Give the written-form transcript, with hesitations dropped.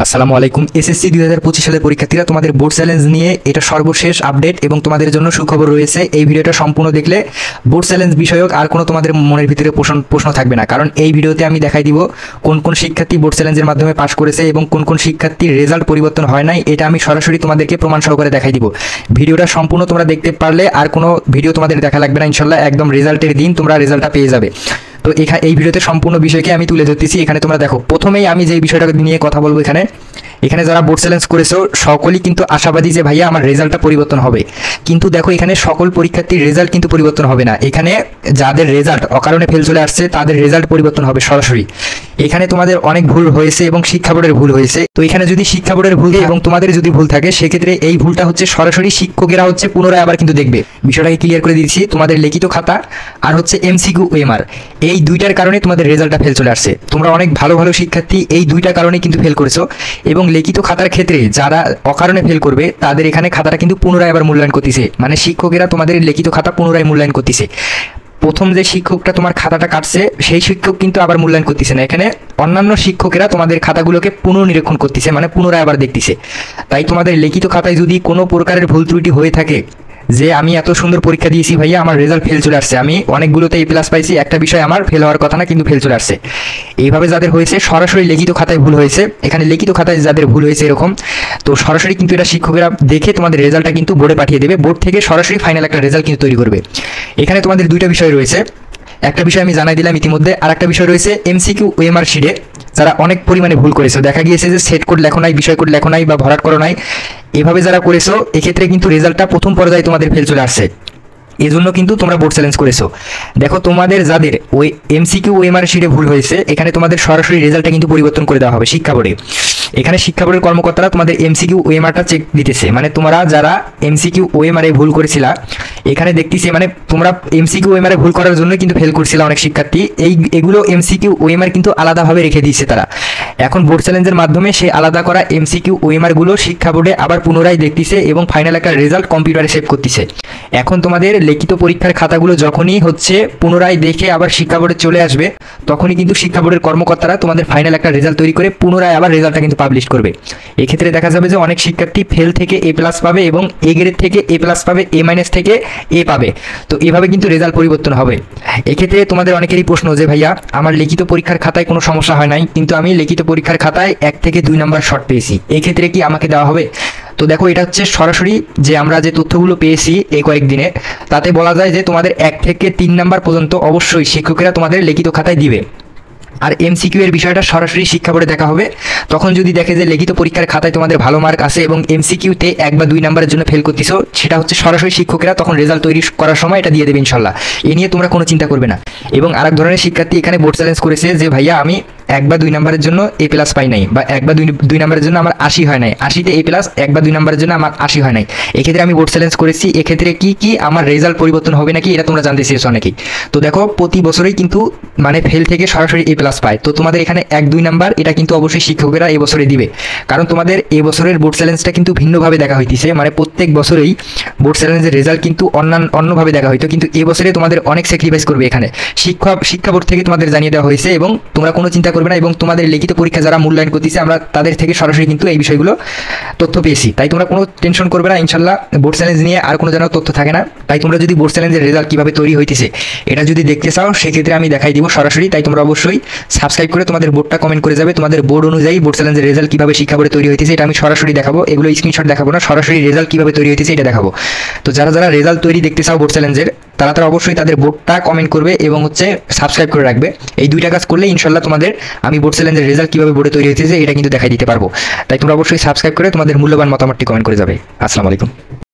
আসসালামু আলাইকুম। এসএসসি 2025 সালের পরীক্ষার্থীরা, তোমাদের বোর্ড চ্যালেঞ্জ নিয়ে এটা সর্বশেষ আপডেট এবং তোমাদের জন্য সুখবর রয়েছে। এই ভিডিওটা সম্পূর্ণ দেখলে বোর্ড চ্যালেঞ্জ বিষয়ক আর কোনো তোমাদের মনের ভিতরে প্রশ্ন থাকবে না, কারণ এই ভিডিওতে আমি দেখাই দিব কোন কোন শিক্ষার্থী বোর্ড চ্যালেঞ্জের মাধ্যমে পাস করেছে এবং কোন কোন শিক্ষার্থীর রেজাল্ট পরিবর্তন হয় নাই। এটা আমি সরাসরি তোমাদেরকে প্রমাণ সহকারে দেখাই দিব। ভিডিওটা সম্পূর্ণ তোমরা দেখতে পারলে আর কোনো ভিডিও তোমাদের দেখা লাগবে না ইনশাল্লাহ। একদম রেজাল্টের দিন তোমরা রেজাল্টটা পেয়ে যাবে। তো এই ভিডিওতে সম্পূর্ণ বিষয়কে আমি তুলে ধরতেছি। এখানে তোমরা দেখো, প্রথমেই আমি যে বিষয়টা নিয়ে কথা বলবো, এখানে যারা বোর্ড চ্যালেঞ্জ করেছো সকলেই কিন্তু আশাবাদী যে ভাইয়া আমার রেজাল্টটা পরিবর্তন হবে। কিন্তু দেখো, এখানে সকল পরীক্ষার্থীর রেজাল্ট কিন্তু পরিবর্তন হবে না। এখানে যাদের রেজাল্ট অকারণে ফেল চলে আসছে তাদের রেজাল্ট পরিবর্তন হবে সরাসরি। এখানে তোমাদের অনেক ভুল হয়েছে এবং শিক্ষা বোর্ডের ভুল হয়েছে। তো এখানে যদি শিক্ষা বোর্ডের ভুল এবং তোমাদের যদি ভুল থাকে, সেক্ষেত্রে এই ভুলটা হচ্ছে সরাসরি শিক্ষকেরা হচ্ছে পুনরায় আবার কিন্তু দেখবে। বিষয়টাকে ক্লিয়ার করে দিচ্ছি, তোমাদের লিখিত খাতা আর হচ্ছে এমসিকিউ ওএমআর, এই দুইটার কারণে তোমাদের রেজাল্টটা ফেল চলে আসছে। তোমরা অনেক ভালো ভালো শিক্ষার্থী এই দুইটা কারণে কিন্তু ফেল করেছো। এবং লিখিত খাতার ক্ষেত্রে যারা অকারণে ফেল করবে তাদের এখানে খাতাটা কিন্তু পুনরায় আবার মূল্যায়ন করতেছে, মানে শিক্ষকেরা তোমাদের লিখিত খাতা পুনরায় মূল্যায়ন করতেছে। প্রথম যে শিক্ষকটা তোমার খাতাটা কাটছে সেই শিক্ষক কিন্তু আবার মূল্যায়ন করতেছে না, এখানে অন্যান্য শিক্ষকেরা তোমাদের খাতাগুলোকে পুনর্নিরীক্ষণ করতেছে, মানে পুনরায় আবার দেখতেছে। তাই তোমাদের লিখিত খাতায় যদি কোনো প্রকারের ভুল ত্রুটি হয়ে থাকে, যে আমি এত সুন্দর পরীক্ষা দিয়েছি ভাইয়া আমার রেজাল্ট ফেল চলে আসছে, আমি অনেকগুলোতে A+ পাইছি, একটা বিষয় আমার ফেল হওয়ার কথা না কিন্তু ফেল চলে আসছে, এইভাবে যাদের হয়েছে সরাসরি লিখিত খাতায় ভুল হয়েছে। এখানে লিখিত খাতায় যাদের ভুল হয়েছে এরকম, তো সরাসরি কিন্তু এটা শিক্ষকেরা দেখে তোমাদের রেজাল্টটা কিন্তু বোর্ডে পাঠিয়ে দেবে। বোর্ড থেকে সরাসরি ফাইনাল একটা রেজাল্ট কিন্তু তৈরি করবে। এখানে তোমাদের দুইটা বিষয় রয়েছে, একটা বিষয় আমি জানাই দিলাম ইতিমধ্যে, আর একটা বিষয় রয়েছে এমসিকিউ ওএমআর শিটে যারা অনেক পরিমাণে ভুল করেছে। দেখা গিয়েছে যে সেট কোড লেখো নাই, বিষয় কোড লেখো নাই বা ভরাট করো নাই, এভাবে যারা করেছো এক্ষেত্রে কিন্তু রেজাল্টটা প্রথম পর্যায়ে তোমাদের ফেল চলে আসছে। এই জন্য কিন্তু তোমরা বোর্ড চ্যালেঞ্জ করেছো। দেখো, তোমাদের যাদের ওই এমসিকিউ ওএমআর শিটে ভুল হয়েছে, এখানে তোমাদের সরাসরি রেজাল্টটা কিন্তু পরিবর্তন করে দেওয়া হবে শিক্ষা বোর্ডে। এখানে শিক্ষা বোর্ডের কর্মকর্তারা তোমাদের এমসিকিউ ওএমআরটা চেক দিতেছে, মানে তোমরা যারা এমসিকিউ ওএমআরে ভুল করেছিলা এখানে দেখতেছি, মানে তোমরা এমসিকিউ ওএমআরে ভুল করার জন্য কিন্তু ফেল করছিলা অনেক শিক্ষার্থী। এগুলো এমসিকিউ ওএমআর কিন্তু আলাদাভাবে রেখে দিয়েছে তারা। এখন বোর্ড চ্যালেঞ্জের মাধ্যমে সেই আলাদা করা এমসিকিউ ওএমআর গুলো শিক্ষা বোর্ডে আবার পুনরায় দেখতেছে এবং ফাইনাল একটা রেজাল্ট কম্পিউটারে সেভ করতেছে। এখন তোমাদের লিখিত পরীক্ষার খাতাগুলো যখনই হচ্ছে পুনরায় দেখে আবার শিক্ষা বোর্ডে চলে আসবে, তখনই কিন্তু শিক্ষা বোর্ডের কর্মকর্তারা তোমাদের ফাইনাল একটা রেজাল্ট তৈরি করে পুনরায় আবার রেজাল্টটা কিন্তু পাবলিশ করবে। এক্ষেত্রে দেখা যাবে যে অনেক শিক্ষার্থী ফেল থেকে A+ পাবে এবং A গ্রেড থেকে A+ পাবে, A- থেকে A পাবে। তো এভাবে কিন্তু রেজাল্ট পরিবর্তন হবে। এক্ষেত্রে তোমাদের অনেকেরই প্রশ্ন যে ভাইয়া আমার লিখিত পরীক্ষার খাতায় কোনো সমস্যা হয় নাই, কিন্তু আমি লিখিত পরীক্ষার খাতায় 1 থেকে 2 নাম্বার শর্ট পেয়েছি, এক্ষেত্রে কি আমাকে দেওয়া হবে? তো দেখো, এটা হচ্ছে সরাসরি যে আমরা যে তথ্যগুলো পেয়েছি এই কয়েকদিনে, তাতে বলা যায় যে তোমাদের 1 থেকে 3 নাম্বার পর্যন্ত অবশ্যই শিক্ষকেরা তোমাদের লিখিত খাতায় দিবে। আর এমসিকিউ এর বিষয়টা সরাসরি শিক্ষা বোর্ডে দেখা হবে। তখন যদি দেখে যে লিখিত পরীক্ষার খাতায় তোমাদের ভালো মার্ক আছে এবং এমসিকিউতে 1 বা 2 নাম্বারের জন্য ফেল করতেছো, সেটা হচ্ছে সরাসরি শিক্ষকেরা তখন রেজাল্ট তৈরি করার সময় এটা দিয়ে দেবে ইনশাল্লাহ। এ নিয়ে তোমরা কোনো চিন্তা করবে না। এবং আরেক ধরনের শিক্ষার্থী এখানে বোর্ড চ্যালেঞ্জ করেছে যে ভাইয়া আমি 1 বা 2 নাম্বারের জন্য A+ পাই নাই, বা 1 বা 2 নাম্বারের জন্য আমার 80 হয় নাই, 80তে A+, 1 বা 2 নাম্বারের জন্য আমার 80 হয় নাই, এক্ষেত্রে আমি বোর্ড চ্যালেঞ্জ করেছি, এক্ষেত্রে কি আমার রেজাল্ট পরিবর্তন হবে নাকি, এটা তোমরা জানতে চেয়েছো অনেকেই। তো দেখো, প্রতি বছরই কিন্তু মানে ফেল থেকে সরাসরি A+ পায়। তো তোমাদের এখানে 1-2 নাম্বার এটা কিন্তু অবশ্যই শিক্ষকেরা এই বছরে দিবে, কারণ তোমাদের এই বছরের বোর্ড চ্যালেঞ্জটা কিন্তু ভিন্নভাবে দেখা হইতেছে। মানে প্রত্যেক বছরেই বোর্ড চ্যালেঞ্জের রেজাল্ট কিন্তু অন্যভাবে দেখা হইতো, কিন্তু এই বছরে তোমাদের অনেক স্যাক্রিফাইস করবে। এখানে শিক্ষা বোর্ড থেকে তোমাদের জানিয়ে দেওয়া হয়েছে এবং তোমরা কোনো চিন্তা করবে না। এবং তোমাদের লিখিত পরীক্ষা যারা মূল্যায়ন করতেছে, আমরা তাদের থেকে সরাসরি কিন্তু এই বিষয়গুলো তথ্য পেয়েছি। তাই তোমরা কোনো টেনশন করবে না ইনশাল্লাহ। বোর্ড চ্যালেঞ্জ নিয়ে আর কোনো যেন তথ্য থাকে না। তাই তোমরা যদি বোর্ড চ্যালেঞ্জের রেজাল্ট কীভাবে তৈরি হইতেছে এটা যদি দেখতে চাও, সেক্ষেত্রে আমি দেখাই দিব সরাসরি। তাই তোমরা অবশ্যই সাবস্ক্রাইব করে তোমাদের বোর্ডটা কমেন্ট করে যাবে। তোমাদের বোর্ড অনুযায়ী বোর্ড চ্যালেঞ্জের রেজাল্ট কীভাবে শিক্ষা বোর্ডে তৈরি হইতেছে এটা আমি সরাসরি দেখাবো। এগুলো স্ক্রিনশট দেখাবো না, সরাসরি রেজাল্ট কীভাবে তৈরি হইতেছে এটা দেখাবো। তো যারা যারা রেজাল্ট তৈরি দেখতে চাও বোর্ড চ্যালেঞ্জের, তারা অবশ্যই তাদের বোর্ডটা কমেন্ট করবে এবং হচ্ছে সাবস্ক্রাইব করে রাখবে। এই দুইটা কাজ করলে ইনশাল্লাহ তোমাদের আমি বোর্ড চ্যালেঞ্জের রেজাল্ট কীভাবে বোর্ডে তৈরি হইতেছে এটা কিন্তু দেখাই দিতে পারবো। তাই তোমরা অবশ্যই সাবস্ক্রাইব করে তোমাদের মূল্যবান মতামতটি কমেন্ট করে যাবে। আসসালামু আলাইকুম।